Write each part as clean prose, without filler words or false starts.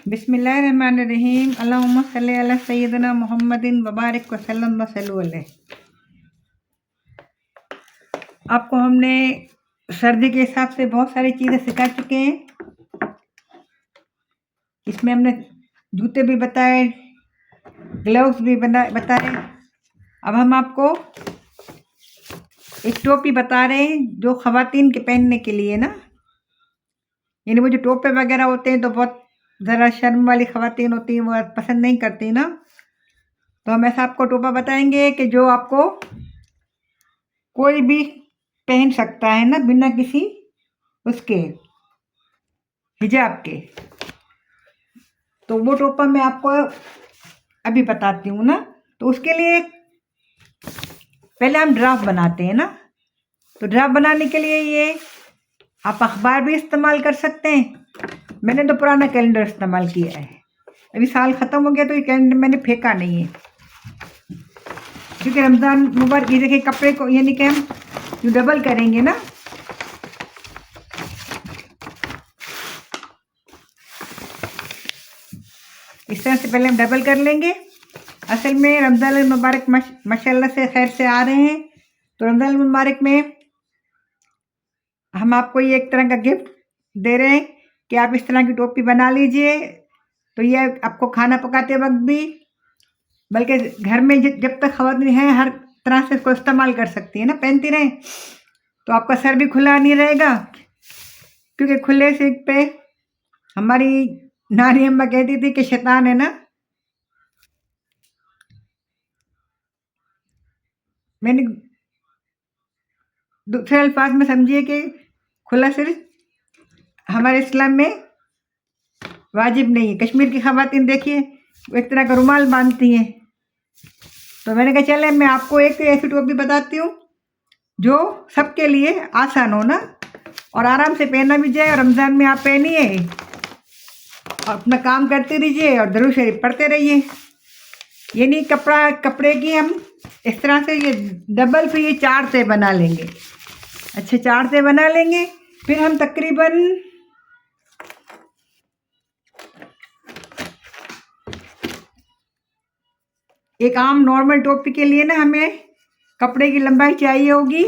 बिस्मिल्लाहिर्रहमानिर्रहीम अल्लाहुम्मा सल्ली अला सय्यिदिना मुहम्मदिन वबारिक वसल्लम वसल्लु अलैहि। आपको हमने सर्दी के हिसाब से बहुत सारी चीज़ें सिखा चुके हैं। इसमें हमने जूते भी बताए, ग्लव्स भी बताए। अब हम आपको एक टोपी बता रहे हैं जो ख़वातीन के पहनने के लिए ना, यानी वो जो टोपे वगैरह होते हैं तो बहुत ज़रा शर्म वाली ख़वातीन होती हैं, वो पसंद नहीं करती ना। तो हम ऐसा आपको टोपा बताएंगे कि जो आपको कोई भी पहन सकता है ना, बिना किसी उसके हिजाब के। तो वो टोपा मैं आपको अभी बताती हूँ ना। तो उसके लिए पहले हम ड्राफ्ट बनाते हैं ना। तो ड्राफ्ट बनाने के लिए ये आप अखबार भी इस्तेमाल कर सकते हैं। मैंने तो पुराना कैलेंडर इस्तेमाल किया है, अभी साल ख़त्म हो गया तो ये कैलेंडर मैंने फेंका नहीं है, क्योंकि रमज़ान मुबारक। ये देखिए कपड़े को यानी कि हम जो डबल करेंगे ना, इस तरह से पहले हम डबल कर लेंगे। असल में रमज़ान मुबारक माशाल्लाह से खैर से आ रहे हैं। तो रमज़ान मुबारक में हम आपको ये एक तरह का गिफ्ट दे रहे हैं कि आप इस तरह की टोपी बना लीजिए। तो ये आपको खाना पकाते वक्त भी, बल्कि घर में जब तक ख़वातीन हैं हर तरह से इसको इस्तेमाल कर सकती है ना, पहनती रहें। तो आपका सर भी खुला नहीं रहेगा, क्योंकि खुले सिर पे हमारी नानी अम्मा कहती थी कि शैतान है ना। मैंने दूसरे अल्फाज में समझिए कि खुला सिर हमारे इस्लाम में वाजिब नहीं है। कश्मीर की ख़वातीन देखिए वो एक तरह का रुमाल बांधती हैं। तो मैंने कहा चले मैं आपको एक ऐसी टोपी बताती हूँ जो सबके लिए आसान हो ना, और आराम से पहना भी जाए। और रमज़ान में आप पहनिए और अपना काम करते रहिए और दरूद शरीफ पढ़ते रहिए। ये नहीं कपड़े की हम इस तरह से ये डबल पे ये 4 से बना लेंगे। अच्छे 4 से बना लेंगे। फिर हम तकरीबन एक आम नॉर्मल टोपी के लिए ना हमें कपड़े की लंबाई चाहिए होगी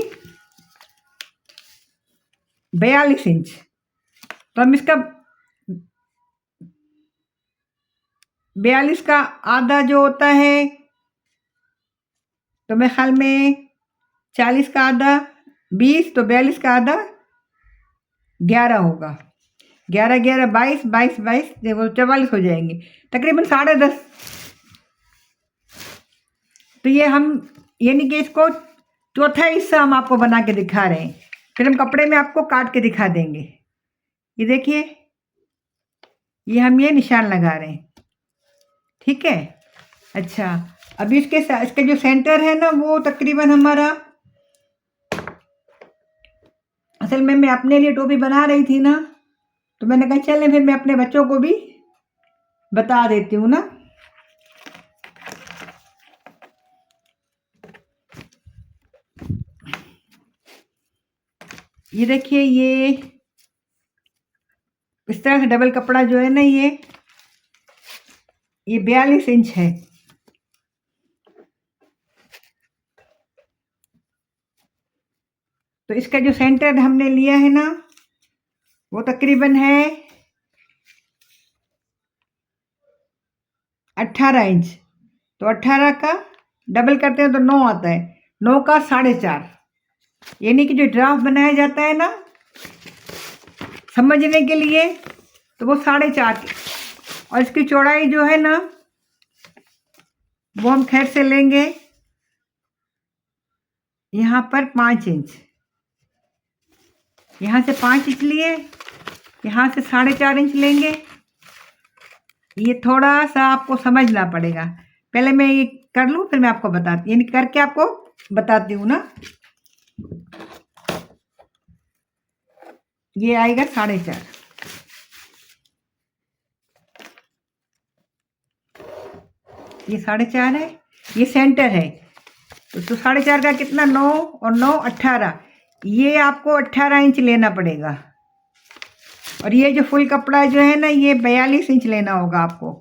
42 इंच। तो हम इसका 42 का आधा जो होता है, तो मेरे ख्याल में 40 का आधा 20, तो 42 का आधा 11 होगा। 11 11 22 22 22 देखो 44 हो जाएंगे, तकरीबन 10.5। तो ये हम यानी कि इसको चौथा हिस्सा हम आपको बना के दिखा रहे हैं। फिर हम कपड़े में आपको काट के दिखा देंगे। ये देखिए ये हम ये निशान लगा रहे हैं, ठीक है। अच्छा, अभी इसका जो सेंटर है ना वो तकरीबन हमारा, असल में मैं अपने लिए टोपी बना रही थी ना, तो मैंने कहा चलें फिर मैं अपने बच्चों को भी बता देती हूँ ना। ये देखिए ये इस तरह से डबल कपड़ा जो है ना, ये 42 इंच है। तो इसका जो सेंटर हमने लिया है ना वो तकरीबन है 18 इंच। तो 18 का डबल करते हैं तो 9 आता है। 9 का 4.5, यानी कि जो ड्राफ्ट बनाया जाता है ना समझने के लिए, तो वो 4.5। और इसकी चौड़ाई जो है ना वो हम खैर से लेंगे यहाँ पर 5 इंच। यहाँ से 5 इंच लिए, यहाँ से 4.5 इंच लेंगे। ये थोड़ा सा आपको समझना पड़ेगा। पहले मैं ये कर लूँ फिर मैं आपको बताती, यानी करके आपको बताती हूँ ना। ये आएगा 4.5, ये 4.5 है, ये सेंटर है। तो 4.5 का कितना 9 और 9 18, ये आपको 18 इंच लेना पड़ेगा। और ये जो फुल कपड़ा जो है ना, ये 42 इंच लेना होगा आपको।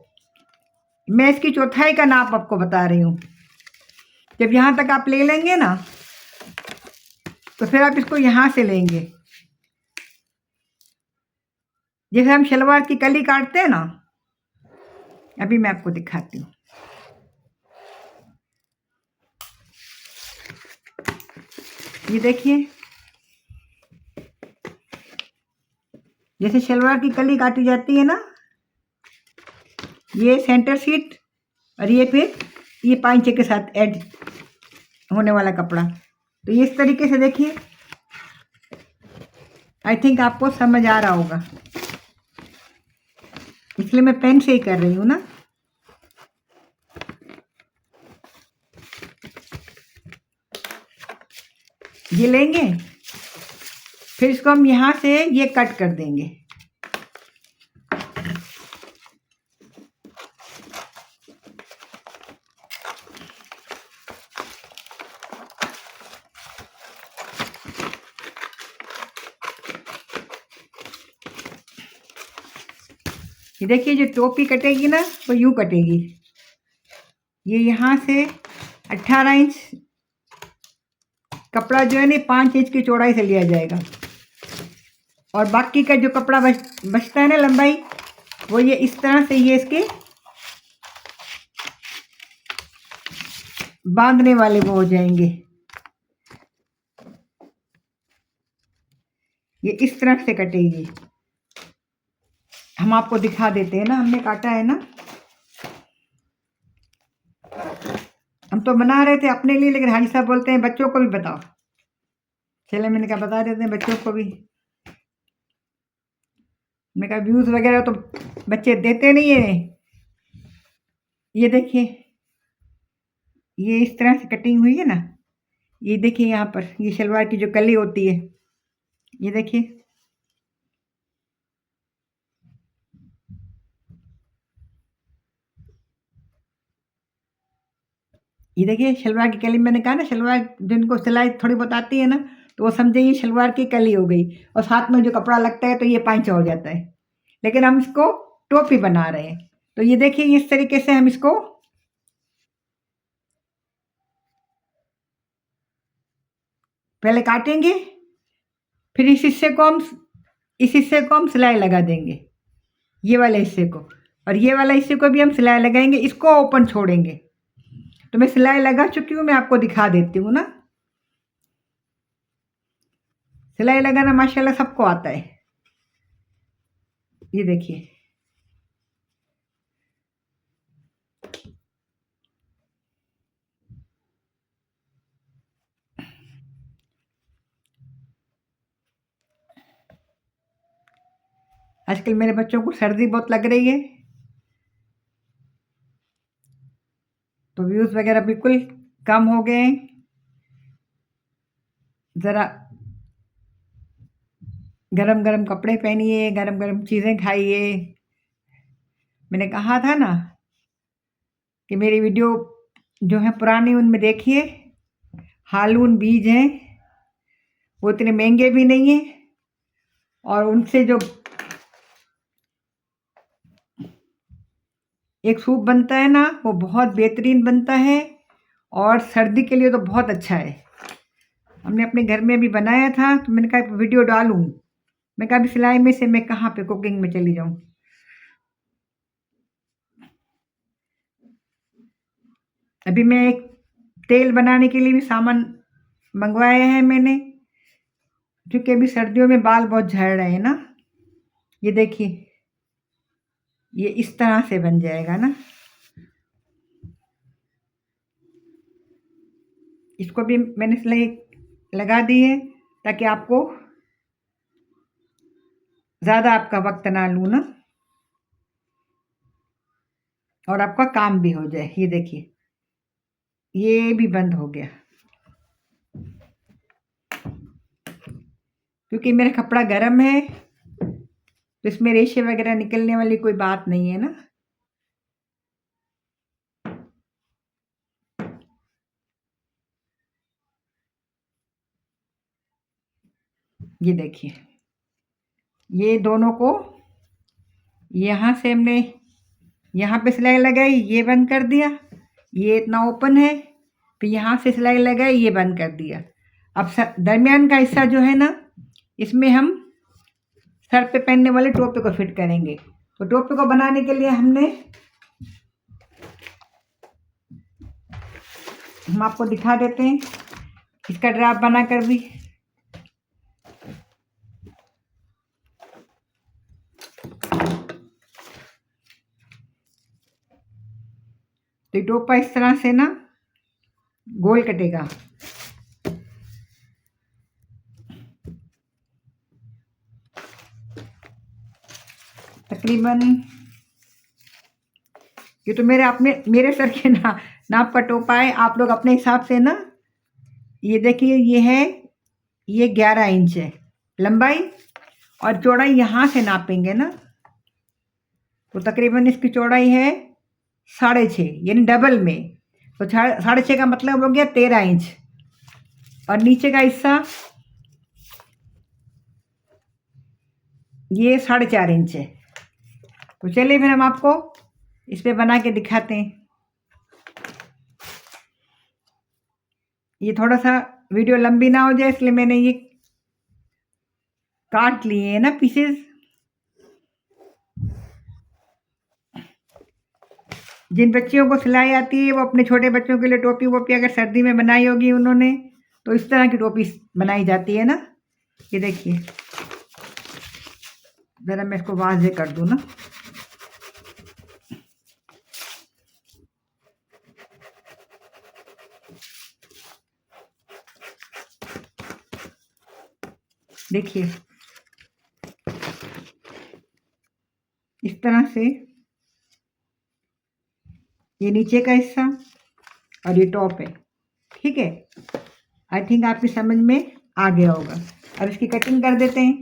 मैं इसकी चौथाई का नाप आपको बता रही हूँ। जब यहाँ तक आप ले लेंगे ना, तो फिर आप इसको यहाँ से लेंगे। जैसे हम शलवार की कली काटते हैं ना, अभी मैं आपको दिखाती हूँ। ये देखिए, जैसे शलवार की कली काटी जाती है ना, ये सेंटर सीट और ये फिर ये पांचे के साथ ऐड होने वाला कपड़ा। तो ये इस तरीके से देखिए, आई थिंक आपको समझ आ रहा होगा, इसलिए मैं पेन से ही कर रही हूँ ना। ये लेंगे, फिर इसको हम यहाँ से ये कट कर देंगे। ये देखिए, जो टोपी कटेगी ना, वो यूं कटेगी। ये यहाँ से 18 इंच कपड़ा जो है ना, 5 इंच की चौड़ाई से लिया जाएगा, और बाकी का जो कपड़ा बचता है ना लंबाई, वो ये इस तरह से ये इसके बांधने वाले वो हो जाएंगे। ये इस तरह से कटेगी। हम आपको दिखा देते हैं ना, हमने काटा है ना। हम तो बना रहे थे अपने लिए, लेकिन हाजी साहब बोलते हैं बच्चों को भी बताओ। चले, मैंने कहा बता देते हैं बच्चों को भी। मैंने कहा व्यूज़ वगैरह तो बच्चे देते नहीं है। ये देखिए, ये इस तरह से कटिंग हुई है ना। ये देखिए, यहाँ पर ये शलवार की जो कली होती है, ये देखिए। ये देखिए, शलवार की कली, मैंने कहा ना, शलवार जिनको सिलाई थोड़ी बहुत आती है ना, तो वो समझे ये शलवार की कली हो गई, और साथ में जो कपड़ा लगता है तो ये पांचा हो जाता है। लेकिन हम इसको टोपी बना रहे हैं। तो ये देखिए, इस तरीके से हम इसको पहले काटेंगे, फिर इस हिस्से को हम सिलाई लगा देंगे, ये वाले हिस्से को, और ये वाला हिस्से को भी हम सिलाई लगाएंगे। इसको ओपन छोड़ेंगे। तो मैं सिलाई लगा चुकी हूँ, मैं आपको दिखा देती हूँ ना। सिलाई लगाना माशाल्लाह सबको आता है। ये देखिए, आजकल मेरे बच्चों को सर्दी बहुत लग रही है, तो व्यूज़ वगैरह बिल्कुल कम हो गए हैं। ज़रा गरम गरम कपड़े पहनिए, गरम गरम चीज़ें खाइए। मैंने कहा था ना कि मेरी वीडियो जो है पुरानी, उनमें देखिए, हालून बीज हैं, वो इतने महंगे भी नहीं हैं, और उनसे जो एक सूप बनता है ना, वो बहुत बेहतरीन बनता है, और सर्दी के लिए तो बहुत अच्छा है। हमने अपने घर में भी बनाया था, तो मैंने कहा वीडियो डालूं। मैं कहा अभी सिलाई में से मैं कहाँ पे कुकिंग में चली जाऊं। अभी मैं एक तेल बनाने के लिए भी सामान मंगवाया है मैंने, क्योंकि अभी सर्दियों में बाल बहुत झड़ रहे हैं ना। ये देखिए, ये इस तरह से बन जाएगा ना। इसको भी मैंने सिलाई लगा दी है, ताकि आपको ज़्यादा आपका वक्त ना लूँ ना, और आपका काम भी हो जाए। ये देखिए, ये भी बंद हो गया, क्योंकि मेरा कपड़ा गर्म है, तो इसमें रेशे वगैरह निकलने वाली कोई बात नहीं है ना। ये देखिए, ये दोनों को यहाँ से हमने यहाँ पे सिलाई लगाई, ये बंद कर दिया, ये इतना ओपन है, फिर यहाँ से सिलाई लगाई, ये बंद कर दिया। अब दरमियान का हिस्सा जो है ना, इसमें हम सर पे पहनने वाले टोपे को फिट करेंगे। तो टोपे को बनाने के लिए हम आपको दिखा देते हैं इसका ड्राफ्ट बनाकर भी। तो टोपा इस तरह से ना गोल कटेगा। तकरीबन ये तो मेरे सर के नाप का टोपा है। आप लोग अपने हिसाब से ना, ये देखिए ये 11 इंच है लंबाई, और चौड़ाई यहाँ से नापेंगे ना, तो तकरीबन इसकी चौड़ाई है 6.5, यानी डबल में। तो 6.5 का मतलब हो गया 13 इंच, और नीचे का हिस्सा ये 4.5 इंच है। तो चलिए फिर हम आपको इस पे बना के दिखाते हैं। ये थोड़ा सा वीडियो लंबी ना हो जाए, इसलिए मैंने ये काट लिए हैं ना पीसेस। जिन बच्चियों को सिलाई आती है वो अपने छोटे बच्चों के लिए टोपी वोपी अगर सर्दी में बनाई होगी उन्होंने, तो इस तरह की टोपी बनाई जाती है ना। ये देखिए, ज़रा मैं इसको वाज़े कर दूँ ना। देखिए इस तरह से ये नीचे का हिस्सा और ये टॉप है, ठीक है। आई थिंक आपकी समझ में आ गया होगा। अब इसकी कटिंग कर देते हैं।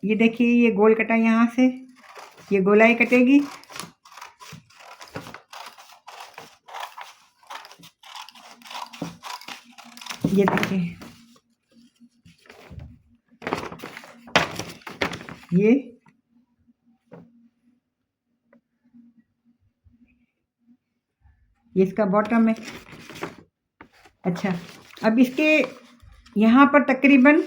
ये देखिए, ये गोल कटा यहाँ से, ये गोलाई कटेगी। ये देखिए, ये इसका बॉटम है। अच्छा, अब इसके यहाँ पर तकरीबन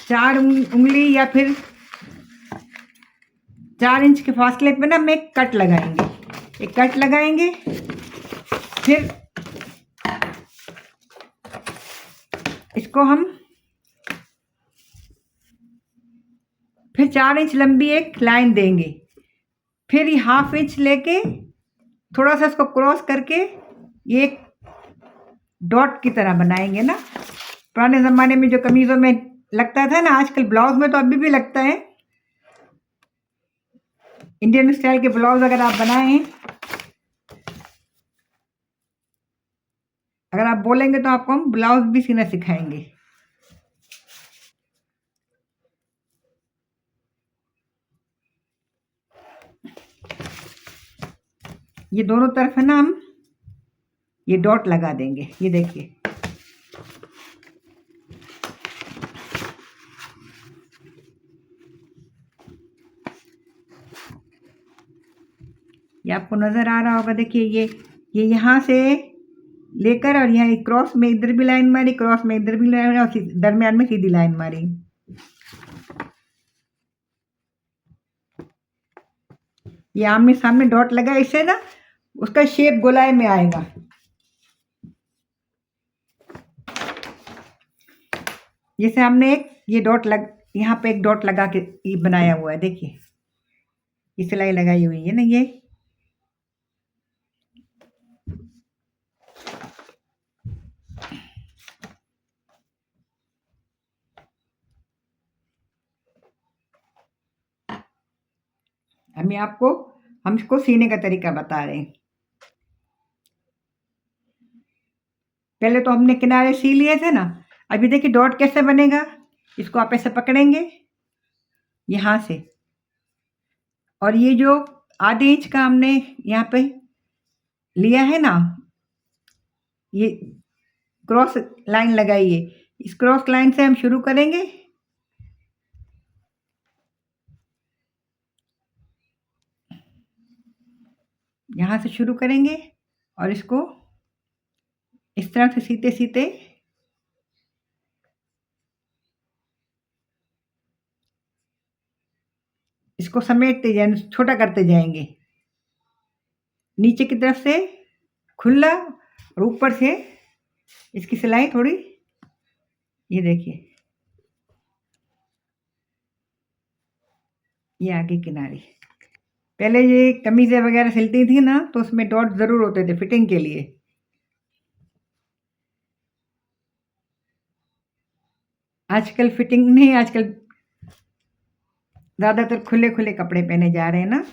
4 उंगली या फिर 4 इंच के फासले पे ना हम एक कट लगाएंगे। फिर इसको हम फिर 4 इंच लंबी एक लाइन देंगे। फिर ये ½ इंच लेके थोड़ा सा इसको क्रॉस करके ये एक डॉट की तरह बनाएंगे ना। पुराने ज़माने में जो कमीज़ों में लगता था ना, आजकल ब्लाउज में तो अभी भी लगता है। इंडियन स्टाइल के ब्लाउज अगर आप बनाए हैं, अगर आप बोलेंगे तो आपको हम ब्लाउज भी सीना सिखाएंगे। ये दोनों तरफ है ना, हम ये डॉट लगा देंगे। ये देखिए, ये आपको नज़र आ रहा होगा। देखिए, ये यहाँ से लेकर और यहाँ क्रॉस में इधर भी लाइन मारी, क्रॉस में इधर भी लाइन मारी, और दरमियान में सीधी लाइन मारी। ये आमने सामने डॉट लगा, इससे ना उसका शेप गोलाई में आएगा। जैसे हमने ये यहाँ पे एक डॉट लगा के ये बनाया हुआ है। देखिए, ये सिलाई लगाई हुई है ना। ये हम इसको सीने का तरीका बता रहे हैं। पहले तो हमने किनारे सी लिए थे ना। अभी देखिए डॉट कैसे बनेगा। इसको आप ऐसे पकड़ेंगे यहाँ से, और ये जो ½ इंच का हमने यहाँ पे लिया है ना, ये क्रॉस लाइन लगाइए। इस क्रॉस लाइन से हम शुरू करेंगे। यहाँ से शुरू करेंगे और इसको इस तरह से सीते सीते इसको समेटते जाए, छोटा करते जाएंगे। नीचे की तरफ से खुला और ऊपर से इसकी सिलाई थोड़ी, ये देखिए, ये आगे किनारे। पहले ये कमीज़ें वगैरह सिलती थी ना, तो उसमें डॉट ज़रूर होते थे फिटिंग के लिए। आजकल फिटिंग नहीं, आजकल ज़्यादातर खुले खुले कपड़े पहने जा रहे हैं ना।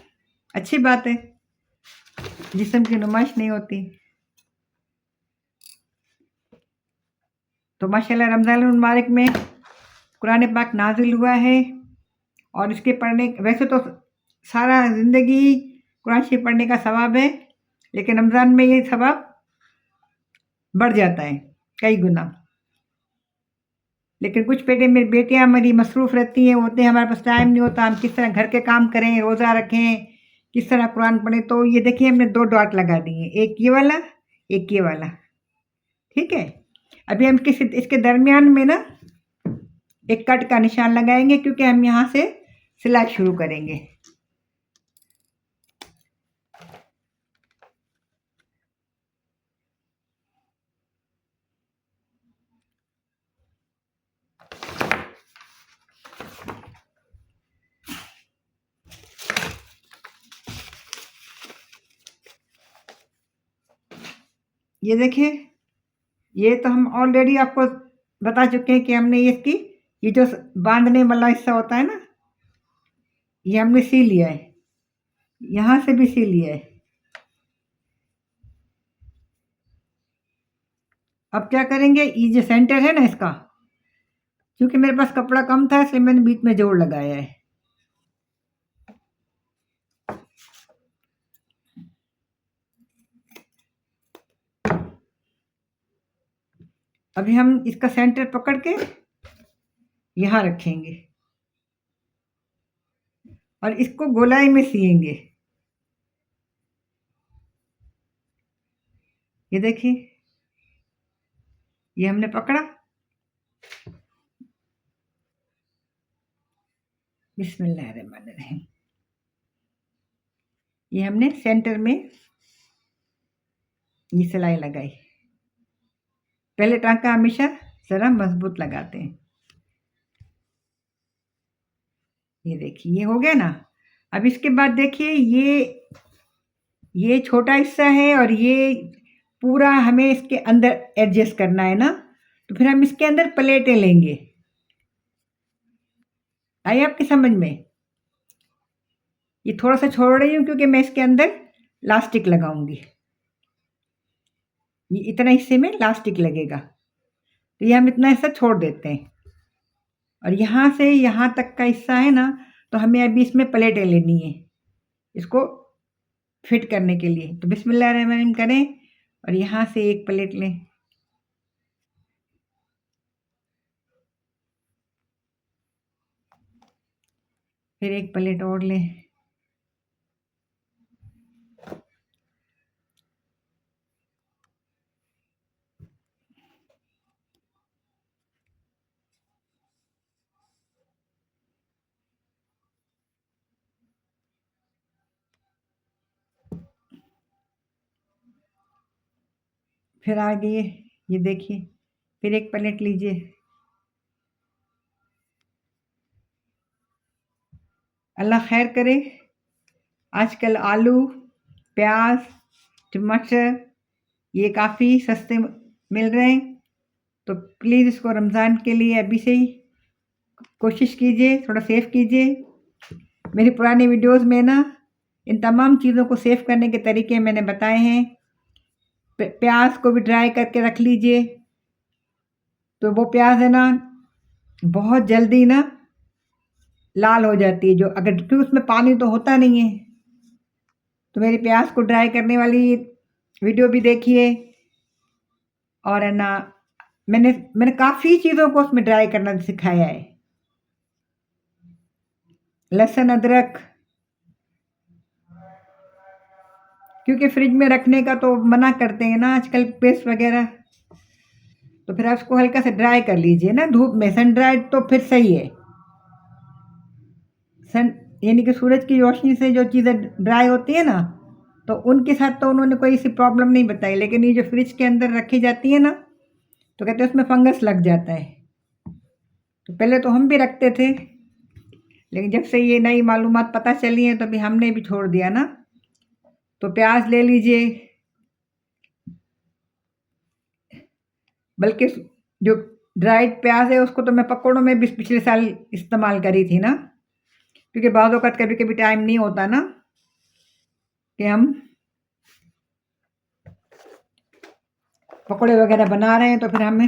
अच्छी बात है, जिस्म की नुमाइश नहीं होती। तो माशाल्लाह रमज़ान मुबारक में कुरान पाक नाजिल हुआ है और इसके पढ़ने, वैसे तो सारा ज़िंदगी कुरान शरीफ पढ़ने का सवाब है, लेकिन रमज़ान में ये सवाब बढ़ जाता है कई गुना। लेकिन कुछ बेटियां हमारी मसरूफ़ रहती हैं, होते हैं हमारे पास टाइम नहीं होता, हम किस तरह घर के काम करें, रोज़ा रखें, किस तरह कुरान पढ़ें। तो ये देखिए हमने 2 डॉट लगा दिए, एक ये वाला, एक ये वाला। ठीक है, अभी हम इसके दरमियान में ना एक कट का निशान लगाएंगे, क्योंकि हम यहाँ से सिलाई शुरू करेंगे। ये देखिए, ये तो हम ऑलरेडी आपको बता चुके हैं कि हमने इसकी, ये जो बांधने वाला हिस्सा होता है ना, ये हमने सी लिया है, यहाँ से भी सी लिया है। अब क्या करेंगे, ये जो सेंटर है ना इसका, क्योंकि मेरे पास कपड़ा कम था इसलिए मैंने बीच में जोड़ लगाया है। अभी हम इसका सेंटर पकड़ के यहाँ रखेंगे और इसको गोलाई में सिएंगे। ये देखिए, ये हमने पकड़ा, बिस्मिल्लाहिर्रहमानिर्रहीम। ये हमने सेंटर में ये सिलाई लगाई। पहले टांका हमेशा जरा मजबूत लगाते हैं। ये देखिए, ये हो गया ना। अब इसके बाद देखिए, ये छोटा हिस्सा है और ये पूरा हमें इसके अंदर एडजस्ट करना है ना, तो फिर हम इसके अंदर प्लेटें लेंगे। आई आपकी समझ में? ये थोड़ा सा छोड़ रही हूँ क्योंकि मैं इसके अंदर लास्टिक लगाऊंगी। ये इतना हिस्से में लास्टिक लगेगा, तो ये हम इतना हिस्सा छोड़ देते हैं। और यहाँ से यहाँ तक का हिस्सा है ना, तो हमें अभी इसमें प्लेटें लेनी है इसको फिट करने के लिए। तो बिस्मिल्लाहिर्रहमानिर्रहीम करें और यहाँ से एक प्लेट लें, फिर एक प्लेट और लें, फिर आगे ये देखिए, फिर एक प्लेट लीजिए। अल्लाह खैर करे, आजकल आलू, प्याज, टमाटर ये काफ़ी सस्ते मिल रहे हैं, तो प्लीज़ इसको रमज़ान के लिए अभी से ही कोशिश कीजिए, थोड़ा सेव कीजिए। मेरी पुरानी वीडियोस में ना इन तमाम चीज़ों को सेव करने के तरीके मैंने बताए हैं। प्याज को भी ड्राई करके रख लीजिए, तो वो प्याज है ना बहुत जल्दी ना लाल हो जाती है, जो अगर, क्योंकि उसमें पानी तो होता नहीं है। तो मेरी प्याज को ड्राई करने वाली वीडियो भी देखिए, और है ना मैंने मैंने काफ़ी चीज़ों को उसमें ड्राई करना सिखाया है। लहसुन, अदरक, क्योंकि फ्रिज में रखने का तो मना करते हैं ना आजकल पेस्ट वगैरह, तो फिर आप उसको हल्का सा ड्राई कर लीजिए ना धूप में, सन ड्राइड तो फिर सही है। सन यानी कि सूरज की रोशनी से जो चीज़ें ड्राई होती है ना, तो उनके साथ तो उन्होंने कोई ऐसी प्रॉब्लम नहीं बताई, लेकिन ये जो फ्रिज के अंदर रखी जाती है ना, तो कहते हैं उसमें फंगस लग जाता है। तो पहले तो हम भी रखते थे, लेकिन जब से ये नई मालूमात पता चली हैं तो अभी हमने भी छोड़ दिया ना। तो प्याज ले लीजिए, बल्कि जो ड्राइड प्याज है उसको तो मैं पकौड़ों में भी पिछले साल इस्तेमाल करी थी ना, क्योंकि बाद वक़्त कभी कभी टाइम नहीं होता ना कि हम पकौड़े वगैरह बना रहे हैं, तो फिर हमें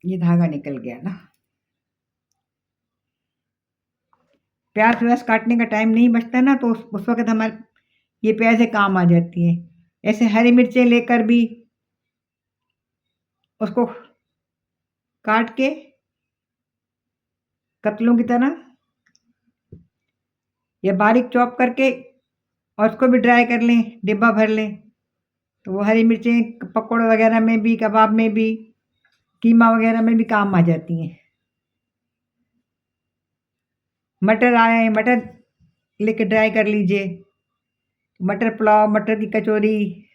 ये धागा निकल गया ना। प्याज व्याज काटने का टाइम नहीं बचता ना, तो उस वक़्त हमारे ये प्याज़ें काम आ जाती हैं। ऐसे हरी मिर्चें लेकर भी उसको काट के कतलों की तरह या बारीक चॉप करके और उसको भी ड्राई कर लें, डिब्बा भर लें, तो वो हरी मिर्चें पकौड़े वगैरह में भी, कबाब में भी, कीमा वगैरह में भी काम आ जाती हैं। मटर आए हैं, मटर लेके ड्राई कर लीजिए, मटर पुलाव, मटर की कचौरी,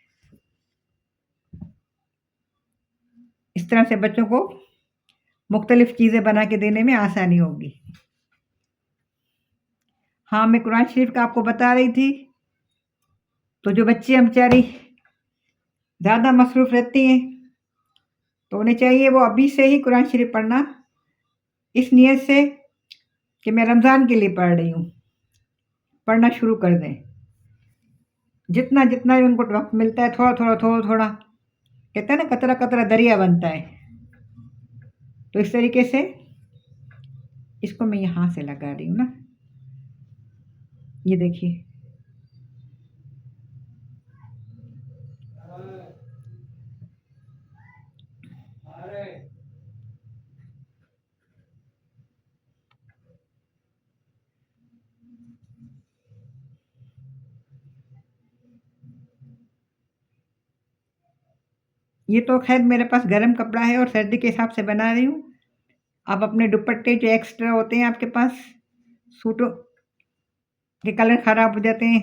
इस तरह से बच्चों को मुख्तलिफ़ चीज़ें बना के देने में आसानी होगी। हाँ, मैं कुरान शरीफ का आपको बता रही थी, तो जो बच्चियाँ बेचारी ज़्यादा मसरूफ़ रहती हैं, तो उन्हें चाहिए वो अभी से ही कुरान शरीफ पढ़ना, इस नियत से कि मैं रमज़ान के लिए पढ़ रही हूँ, पढ़ना शुरू कर दें। जितना जितना ही उनको वक़्त मिलता है, थोड़ा-थोड़ा, कहते हैं ना कतरा-कतरा दरिया बनता है। तो इस तरीके से इसको मैं यहाँ से लगा रही हूँ ना, ये देखिए। ये तो ख़ैर मेरे पास गरम कपड़ा है और सर्दी के हिसाब से बना रही हूँ। आप अपने दुपट्टे जो एक्स्ट्रा होते हैं आपके पास, सूटों के कलर ख़राब हो जाते हैं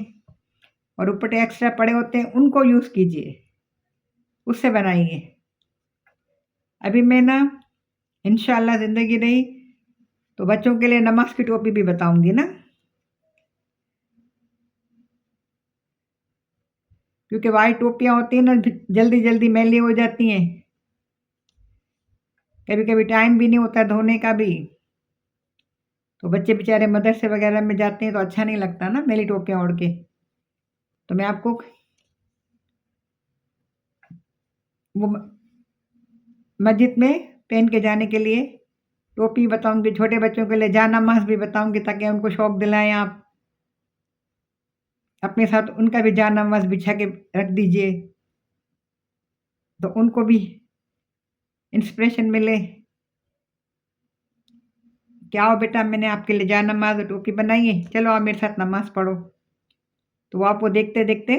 और दुपट्टे एक्स्ट्रा पड़े होते हैं, उनको यूज़ कीजिए, उससे बनाइए। अभी मैं ना इंशाअल्लाह ज़िंदगी रही तो बच्चों के लिए नमाज़ की टोपी भी बताऊँगी ना, क्योंकि वाइट टोपियाँ होती हैं ना, जल्दी-जल्दी मैली हो जाती हैं। कभी-कभी टाइम भी नहीं होता धोने का भी, तो बच्चे बेचारे मदरसे वगैरह में जाते हैं तो अच्छा नहीं लगता ना मैली टोपियाँ ओढ़ के। तो मैं आपको वो मस्जिद में पहन के जाने के लिए टोपी बताऊँगी, छोटे बच्चों के लिए जान-नमाज़ भी बताऊँगी ताकि उनको शौक दिलाएँ आप। अपने साथ उनका भी जान-नमाज़ बिछा के रख दीजिए, तो उनको भी इंस्पिरेशन मिले कि आओ बेटा मैंने आपके लिए जान-नमाज़ और टोपी बनाई है, चलो आप मेरे साथ नमाज़ पढ़ो। तो वो आपको देखते-देखते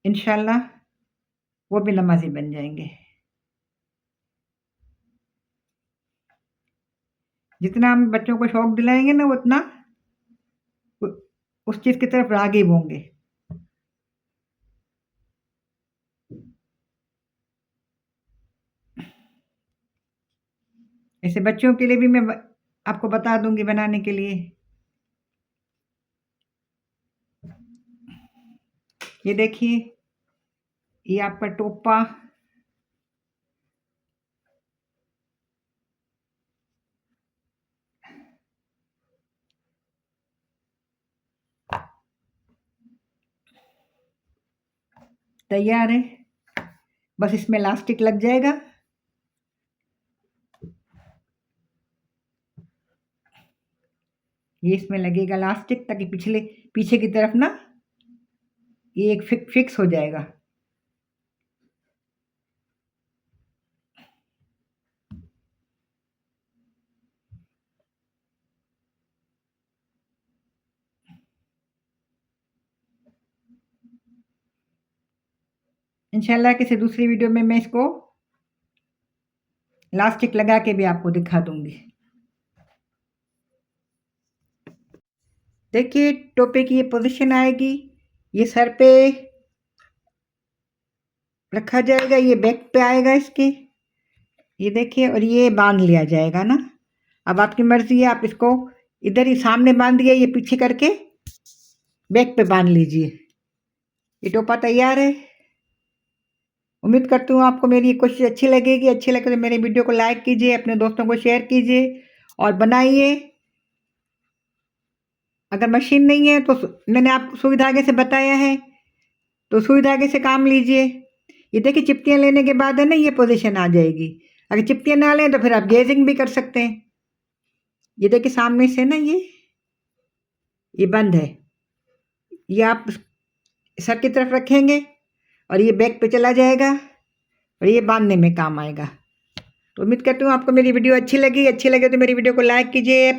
इंशाअल्लाह वो भी नमाज़ी बन जाएँगे। जितना हम बच्चों को शौक दिलाएँगे ना, वो उतना उ उस चीज़ की तरफ राग़िब होंगे। ऐसे बच्चों के लिए भी मैं ब आपको बता दूँगी बनाने के लिए। ये देखिए, ये आपका टोपा तैयार है, बस इसमें इलास्टिक लग जाएगा। ये इसमें लगेगा इलास्टिक, ताकि पीछे की तरफ ना ये एक फिक्स हो जाएगा। इंशाल्लाह किसी दूसरी वीडियो में मैं इसको इलास्टिक लगा के भी आपको दिखा दूंगी। देखिए टोपे की ये पोजीशन आएगी, ये सर पे रखा जाएगा, ये बैक पे आएगा इसके, ये देखिए, और ये बांध लिया जाएगा ना। अब आपकी मर्जी है, आप इसको इधर ही सामने बांध दिए, ये पीछे करके बैक पे बांध लीजिए। ये टोपा तैयार है। उम्मीद करती हूँ आपको मेरी ये कोशिश अच्छी लगेगी। अच्छी लगे तो मेरे वीडियो को लाइक कीजिए, अपने दोस्तों को शेयर कीजिए और बनाइए। अगर मशीन नहीं है तो मैंने आपको सुई धागे से बताया है, तो सुई धागे से काम लीजिए। ये देखिए चिपटियाँ लेने के बाद है ना ये पोजीशन आ जाएगी। अगर चिपटियाँ ना लें तो फिर आप गेजिंग भी कर सकते हैं। ये देखिए सामने से ना ये बंद है, ये आप सर की तरफ रखेंगे और ये बैक पे चला जाएगा और ये बांधने में काम आएगा। तो उम्मीद करती हूँ आपको मेरी वीडियो अच्छी लगी। अच्छी लगे तो मेरी वीडियो को लाइक कीजिए,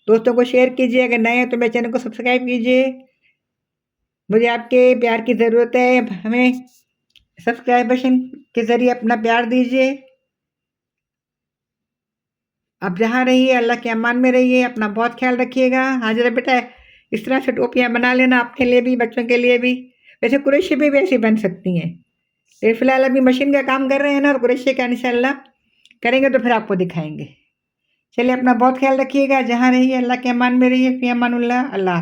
दोस्तों को शेयर कीजिए। अगर नए हैं तो मेरे चैनल को सब्सक्राइब कीजिए। मुझे आपके प्यार की ज़रूरत है, हमें सब्सक्राइबेशन के ज़रिए अपना प्यार दीजिए। आप जहाँ रहिए अल्लाह के अमान में रहिए, अपना बहुत ख्याल रखिएगा। हाजिरा बेटा इस तरह से टोपियाँ बना लेना, आपके लिए भी बच्चों के लिए भी। वैसे कुरैशी भी वैसी बन सकती हैं, तो फिलहाल अभी मशीन का काम कर रहे हैं ना, और कुरैशी का इंशाल्लाह करेंगे तो फिर आपको दिखाएंगे। चलिए अपना बहुत ख्याल रखिएगा, जहाँ रहिए अल्लाह के अमान में रहिए। फ़ी अमानुल्लाह। अल्लाह।